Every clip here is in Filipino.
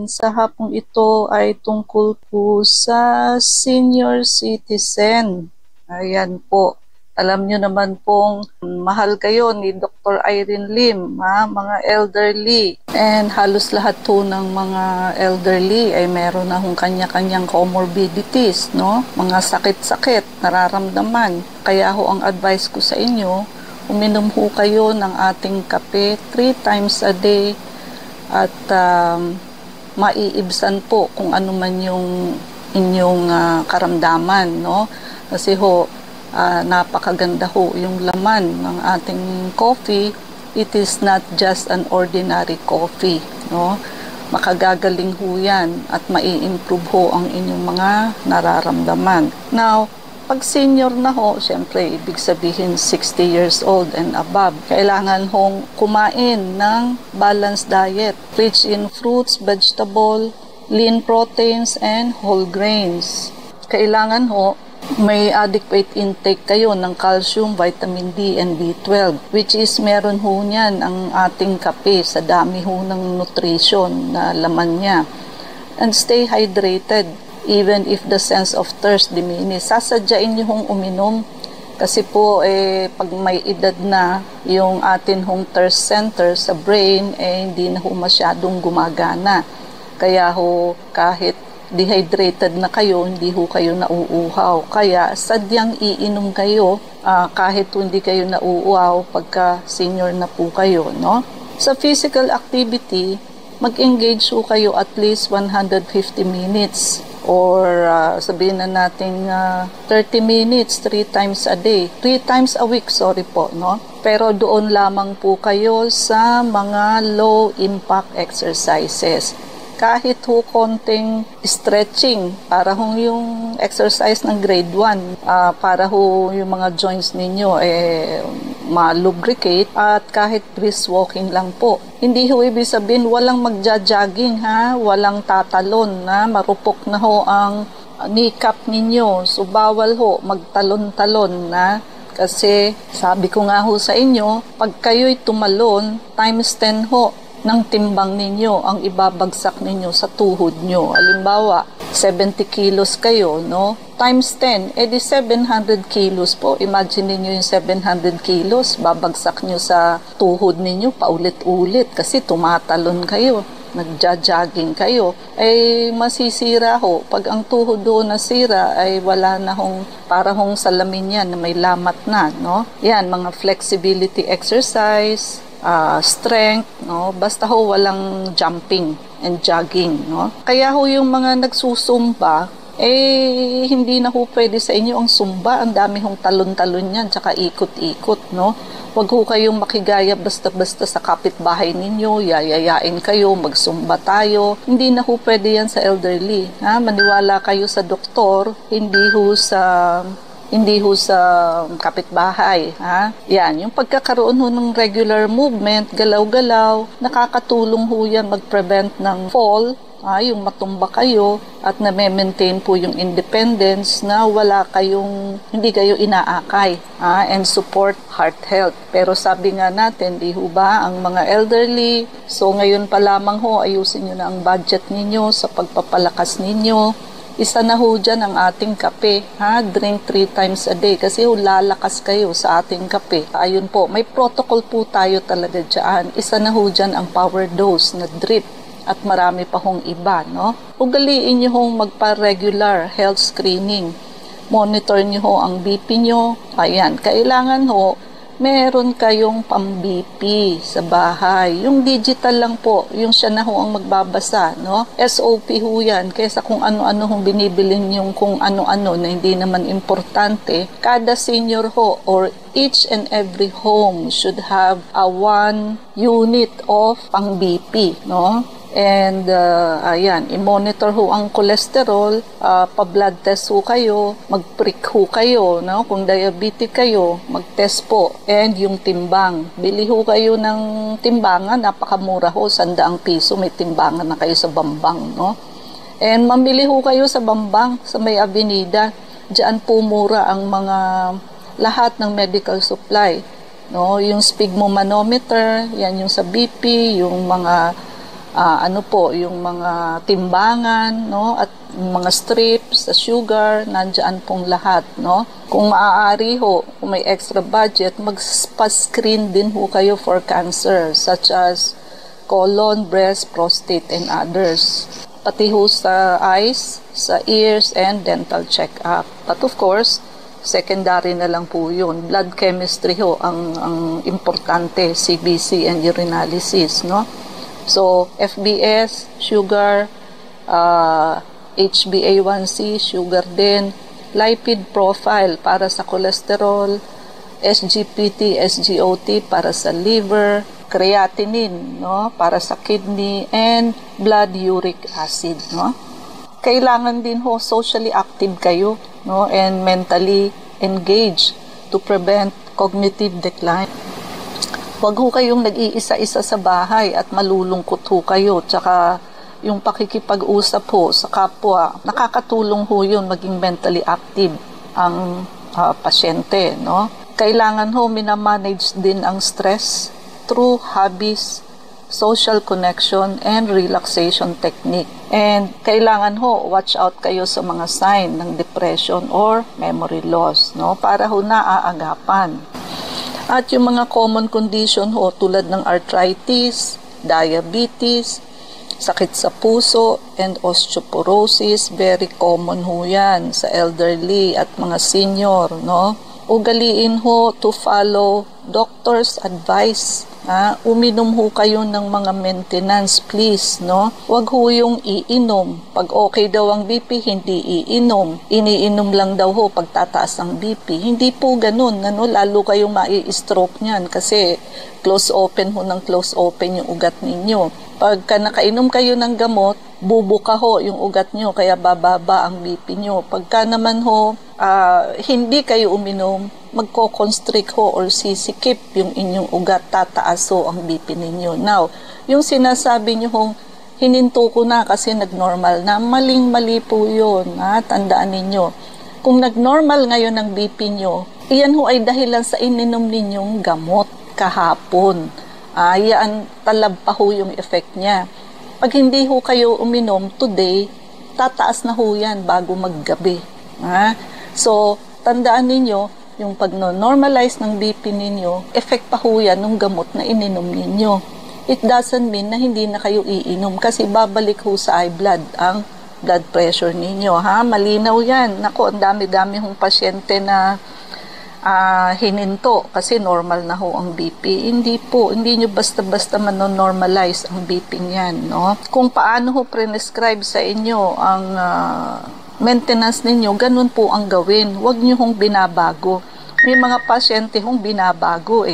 Sa hapong ito ay tungkol po sa senior citizen. Ayan po. Alam nyo naman pong mahal kayo ni Dr. Irene Lim, mga elderly. And halos lahat po ng mga elderly ay meron na hong kanya-kanyang comorbidities, no? Mga sakit-sakit, nararamdaman. Kaya ho ang advice ko sa inyo, uminom ho kayo ng ating kape 3 times a day at maiibsan po kung ano man yung inyong karamdaman, no? Kasi ho, napakaganda ho yung laman ng ating coffee. It is not just an ordinary coffee, no? Makagagaling ho yan at mai-improve ho ang inyong mga nararamdaman. Now, pag senior na ho, syempre, ibig sabihin 60 years old and above. Kailangan hong kumain ng balanced diet, rich in fruits, vegetable, lean proteins, and whole grains. Kailangan ho, may adequate intake kayo ng calcium, vitamin D, and B12, which is meron ho niyan ang ating kape sa dami ho ng nutrition na laman niya. And stay hydrated. Even if the sense of thirst diminish, sasadyain nyo hong uminom kasi po pag may edad na yung atin hong thirst center sa brain hindi na ho masyadong gumagana, kaya ho kahit dehydrated na kayo, hindi ho kayo nauuhaw, kaya sadyang iinom kayo kahit hindi kayo nauuhaw pagka senior na po kayo, no? Sa physical activity, mag-engage ho kayo at least 150 minutes or sabihin na natin 30 minutes 3 times a day, 3 times a week, sorry po, no? Pero doon lamang po kayo sa mga low impact exercises. Kahit ho konting stretching, para ho yung exercise ng grade 1, para ho yung mga joints ninyo ma-lubricate, at kahit brisk walking lang po. Hindi ho ibig sabihin walang magja-jogging, walang tatalon, marupok na ho ang kneecap ninyo. So bawal ho magtalon-talon na. Kasi sabi ko nga ho sa inyo, pag kayo'y tumalon, times 10 ho ng timbang ninyo ang ibabagsak ninyo sa tuhod nyo. Halimbawa, 70 kilos kayo, no? Times 10, edi 700 kilos po. Imagine niyo yung 700 kilos, babagsak nyo sa tuhod ninyo paulit-ulit kasi tumatalon kayo, nagja-jogging kayo. Ay masisira ho. Pag ang tuhod doon nasira, ay wala na hong, para hong salamin yan na may lamat na, no? Yan, mga flexibility exercise, strength, no? Basta ho walang jumping and jogging, no? Kaya ho yung mga nagsusumba, hindi na ho pwede sa inyo ang sumba. Ang dami hong talon-talon yan, tsaka ikot-ikot, no? Huwag ho kayong makigaya basta-basta sa kapitbahay ninyo, yayayain kayo, magsumba tayo. Hindi na ho pwede yan sa elderly. Maniwala kayo sa doktor, hindi ho sa kapitbahay. Yan, yung pagkakaroon ho ng regular movement, galaw-galaw, nakakatulong ho yan mag-prevent ng fall, yung matumba kayo, at na-maintain po yung independence na hindi kayo inaakay, and support heart health. Pero sabi nga natin, di ho ba, ang mga elderly, so ngayon pa lamang ho, ayusin nyo na ang budget ninyo sa pagpapalakas ninyo. Isa na ho dyan ang ating kape. Drink 3 times a day kasi ho lalakas kayo sa ating kape. Ayun po, may protocol po tayo talaga dyan. Isa na ho dyan ang power dose na drip at marami pa hong iba, no? Ugaliin nyo hong magpa-regular health screening. Monitor nyo ho ang BP nyo. Ayan, kailangan ho meron kayong pang-BP sa bahay. Yung digital lang po, yung siya na ho ang magbabasa, no? SOP ho yan, kaysa kung ano-ano hong binibilin yung kung ano-ano na hindi naman importante. Kada senior ho or each and every home should have a 1 unit of pang-BP, no? And ayan, i-monitor ho ang cholesterol, pa-blood test ho kayo, mag-prick ho kayo, no? Kung diabetic kayo, mag-test po. And yung timbang, bili ho kayo ng timbangan, napakamura ho, 100 piso, may timbangan na kayo sa Bambang, no? And mamili ho kayo sa Bambang, sa may avenida, diyan po mura ang mga lahat ng medical supply, no? Yung sphygmomanometer, yan yung sa BP, yung mga ano po, yung mga timbangan, no, at mga strips, sa sugar, nandiyan pong lahat, no. Kung maaari ho, kung may extra budget, magpa-screen din ho kayo for cancer, such as colon, breast, prostate, and others. Pati ho sa eyes, sa ears, and dental check-up. But of course, secondary na lang po yun. Blood chemistry ho ang importante, CBC and urinalysis, no? So, FBS, sugar, HbA1c, sugar din, lipid profile para sa cholesterol, SGPT, SGOT para sa liver, creatinine, no, para sa kidney, and blood uric acid, no. Kailangan din ho socially active kayo, no, and mentally engaged to prevent cognitive decline. Huwag ho kayong nag-iisa-isa sa bahay at malulungkot ho kayo. Tsaka yung pakikipag-usap ho sa kapwa, nakakatulong ho yun maging mentally active ang pasyente, no? Kailangan ho minamanage din ang stress through hobbies, social connection, and relaxation technique. And kailangan ho, watch out kayo sa mga sign ng depression or memory loss, no? Para ho naaagapan. At yung mga common condition ho, tulad ng arthritis, diabetes, sakit sa puso, and osteoporosis, very common ho yan sa elderly at mga senior, no? Ugaliin ho to follow doctor's advice. Uminom ho kayo ng mga maintenance, please, no? Huwag ho yung iinom. Pag okay daw ang BP, hindi iinom. Iniinom lang daw ho pag tataas ang BP. Hindi po ganun, ano? Lalo kayong mai-stroke niyan kasi close open ho ng close open yung ugat ninyo. Pagka nakainom kayo ng gamot, bubuka ho yung ugat nyo, kaya bababa ang BP nyo. Pagka naman ho, hindi kayo uminom, magko-constrict ho or sisikip yung inyong ugat, tataas ho ang BP ninyo. Now, yung sinasabi nyo hong hininto ko na kasi nag-normal na, maling-mali po yun. Tandaan ninyo. Kung nag-normal ngayon ang BP nyo, iyan ho ay dahilan sa ininom ninyong gamot kahapon. Yan, talab pa ho yung effect niya. Pag hindi ho kayo uminom today, tataas na ho yan bago maggabi. So, tandaan ninyo, yung pag-normalize ng BP ninyo, effect pa ho yan ng gamot na ininom ninyo. It doesn't mean na hindi na kayo iinom kasi babalik ho sa high blood ang blood pressure ninyo. Malinaw yan. Naku, ang dami-dami hong pasyente na hininto kasi normal na ho ang BP. Hindi po, hindi nyo basta-basta manonormalize ang BP niyan, no? Kung paano ho prescribe sa inyo ang maintenance ninyo, ganun po ang gawin. Huwag nyo hong binabago. May mga pasyente hong binabago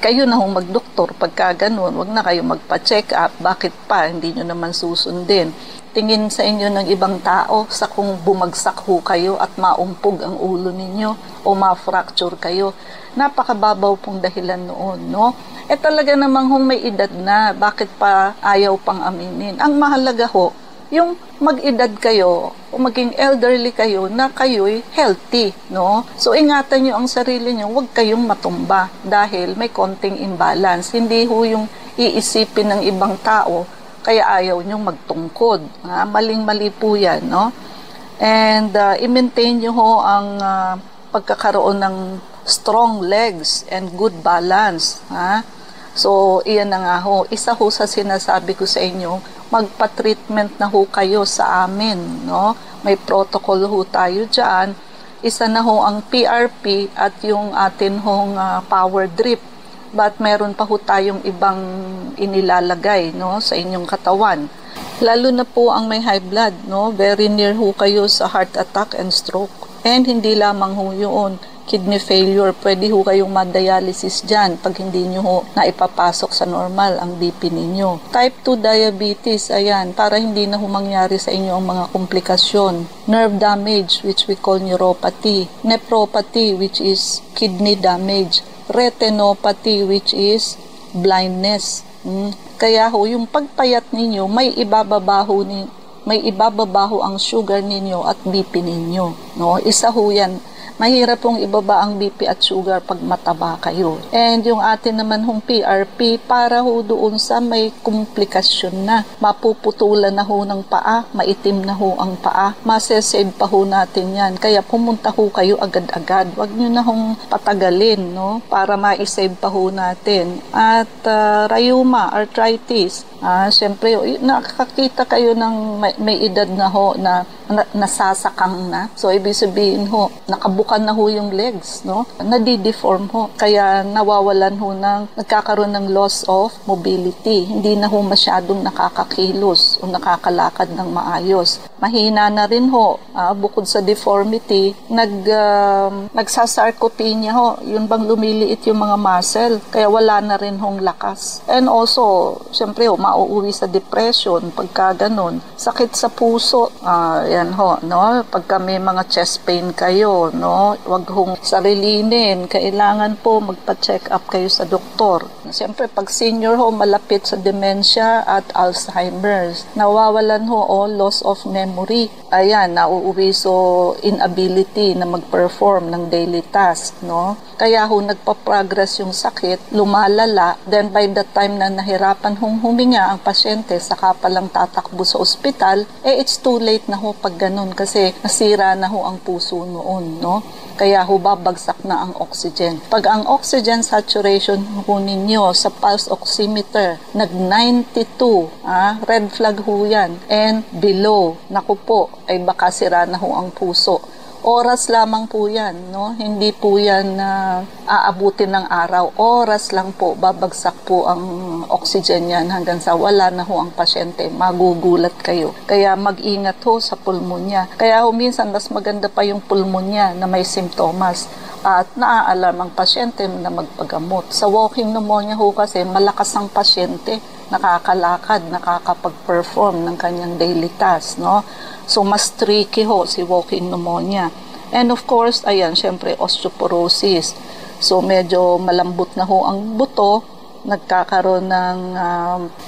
kayo na hong magdoktor pagka ganun. Huwag na kayo magpa-check up. Bakit pa? Hindi nyo naman susundin. Tingin sa inyo ng ibang tao sa kung bumagsak ho kayo at maumpog ang ulo ninyo o ma-fracture kayo. Napakababaw pong dahilan noon, no? Talaga namang hong may edad na, bakit pa ayaw pang aminin? Ang mahalaga ho, yung mag-edad kayo o maging elderly kayo na kayo'y healthy, no? So, ingatan nyo ang sarili nyo, huwag kayong matumba dahil may konting imbalance. Hindi ho yung iisipin ng ibang tao kaya ayaw nyong magtungkod. Maling-mali po yan, no? And i-maintain nyo ho ang pagkakaroon ng strong legs and good balance. So, iyan na nga ho. Isa ho sa sinasabi ko sa inyo, magpa-treatment na ho kayo sa amin, no? May protocol ho tayo dyan. Isa na ho ang PRP at yung atin hong power drip. But meron pa ho tayong ibang inilalagay, no, sa inyong katawan. Lalo na po ang may high blood, no, very near ho kayo sa heart attack and stroke. And hindi lamang ho yun, kidney failure, pwede ho kayong ma-dialysis dyan pag hindi nyo ho naipapasok sa normal ang BP ninyo. Type 2 diabetes, ayan, para hindi na ho mangyari sa inyo ang mga komplikasyon. Nerve damage, which we call neuropathy. Nephropathy, which is kidney damage. Retinopathy, which is blindness. Kaya ho, yung pagpayat ninyo, may ibababaho ang sugar ninyo at BP ninyo, no? Isa ho yan. mahirap pong ibaba ang BP at sugar pag mataba kayo. And yung atin naman hong PRP, para ho doon sa may komplikasyon na, mapuputulan na ho ng paa, maitim na ho ang paa, masesave pa ho natin yan. Kaya pumunta ho kayo agad-agad. Huwag nyo na hong patagalin, no? Para ma-save pa ho natin. At rheuma, arthritis, siyempre, nakakita kayo ng may edad na ho na nasasakang na. So, ibig sabihin ho, nakabukan na ho yung legs, no? Nadideform ho. Kaya nawawalan ho nagkakaroon ng loss of mobility. Hindi na ho masyadong nakakakilos o nakakalakad ng maayos. Mahina na rin ho, bukod sa deformity, nagsasarcopenia ho. Yun bang lumiliit yung mga muscle. Kaya wala na rin hong lakas. And also, siyempre ho, mauuwi sa depression pagka ganun. Sakit sa puso, yan ho, no? Pagka may mga chest pain kayo, no? Wag hong sarilinin. Kailangan po magpa-check up kayo sa doktor. Siyempre, pag senior ho, malapit sa dementia at Alzheimer's. Nawawalan ho o loss of memory. Ayan, nauuwi so inability na mag-perform ng daily task, no? Kaya ho, nagpa-progress yung sakit, lumalala, then by the time na nahirapan hong huminga ang pasyente, saka palang tatakbo sa ospital, it's too late na ho pag ganun kasi nasira na ho ang puso noon, no? Kaya ho, babagsak na ang oxygen. Pag ang oxygen saturation ho ninyo sa pulse oximeter, nag-92, red flag ho yan, and below, naku po, ay baka sira na ho ang puso. Oras lamang po yan, no? Hindi po yan aabutin ng araw. Oras lang po, babagsak po ang oxygen yan hanggang sa wala na ho ang pasyente. Magugulat kayo. Kaya mag-ingat ho sa pulmonya. Kaya ho minsan mas maganda pa yung pulmonya na may simptomas at naaalarm ang pasyente na magpagamot. Sa walking pneumonia ho kasi malakas ang pasyente, nakakalakad, nakakapag-perform ng kanyang daily task, no? So, mas tricky ho si walking pneumonia. And of course, ayan, syempre, osteoporosis. So, medyo malambot na ho ang buto, nagkakaroon ng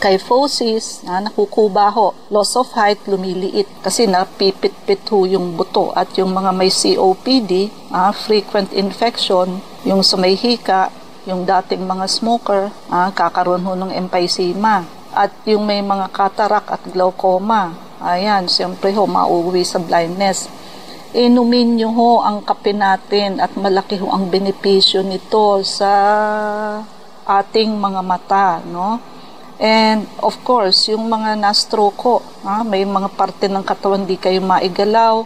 kyphosis, nakukuba ho. Loss of height, lumiliit. Kasi napipit-pit ho yung buto. At yung mga may COPD, frequent infection, yung sa may hika, yung dating mga smoker, kakaroon ho ng emphysema. At yung may mga cataract at glaucoma, ayan, siyempre ho, mauwi sa blindness. Inumin nyo ho ang kape natin at malaki ho ang benepisyo nito sa ating mga mata, no? And of course, yung mga na-stroke ho, may mga parte ng katawan di kayo maigalaw,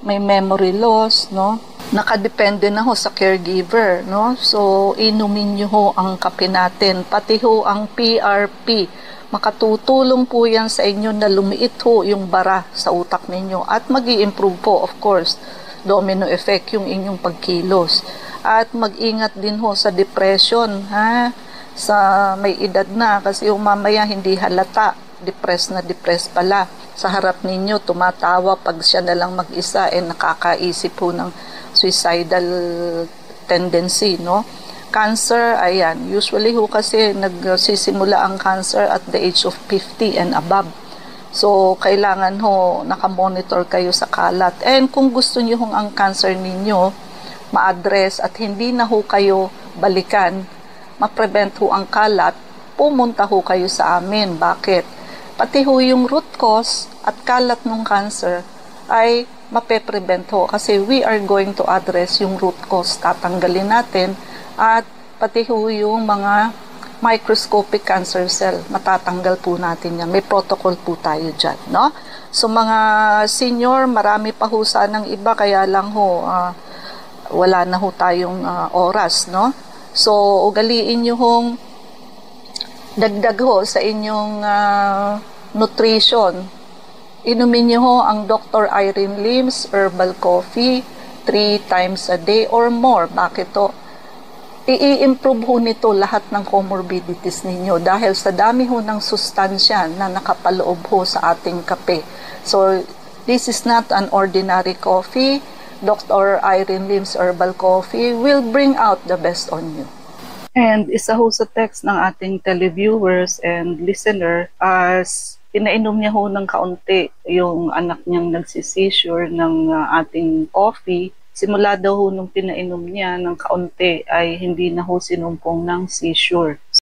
may memory loss, no? Nakadepende na ho sa caregiver, no? So, inumin nyo ho ang kape natin, pati ho ang PRP. Makatutulong po yan sa inyo na lumiit ho yung bara sa utak ninyo at mag-i-improve po, of course, domino effect yung inyong pagkilos. At mag-ingat din ho sa depression, sa may edad na, kasi yung mamaya hindi halata, depressed pala. Sa harap ninyo, tumatawa pag siya na lang mag-isa, nakakaisip ho ng suicidal tendency, no? Cancer, ayan, usually ho kasi nagsisimula ang cancer at the age of 50 and above. So, kailangan ho nakamonitor kayo sa kalat. And kung gusto niyo hong ang cancer ninyo ma-address at hindi na ho kayo balikan, ma-prevent ho ang kalat, pumunta ho kayo sa amin. Bakit? Pati ho yung root cause at kalat ng cancer ay mape-prevent ho kasi we are going to address yung root cause. Tatanggalin natin at pati ho yung mga microscopic cancer cell, matatanggal po natin yan. May protocol po tayo dyan, no? So, mga senior, marami pa ho sanang iba, kaya lang ho, wala na ho tayong oras, no? So, ugaliin nyo hong dagdag ho sa inyong nutrition. Inumin nyo ho ang Dr. Irene Lim's Herbal Coffee 3 times a day or more. Bakit to? I-improve ho nito lahat ng comorbidities ninyo dahil sa dami ho ng sustansya na nakapaloob ho sa ating kape. So, this is not an ordinary coffee. Dr. Irene Lim's Herbal Coffee will bring out the best on you. And isa ho sa text ng ating televiewers and listener as pinainom niya ho ng kaunti yung anak niyang nagsisisure ng ating coffee. simula daw ho nung pinainom niya ng kaunti ay hindi na ho sinumpong ng seizure.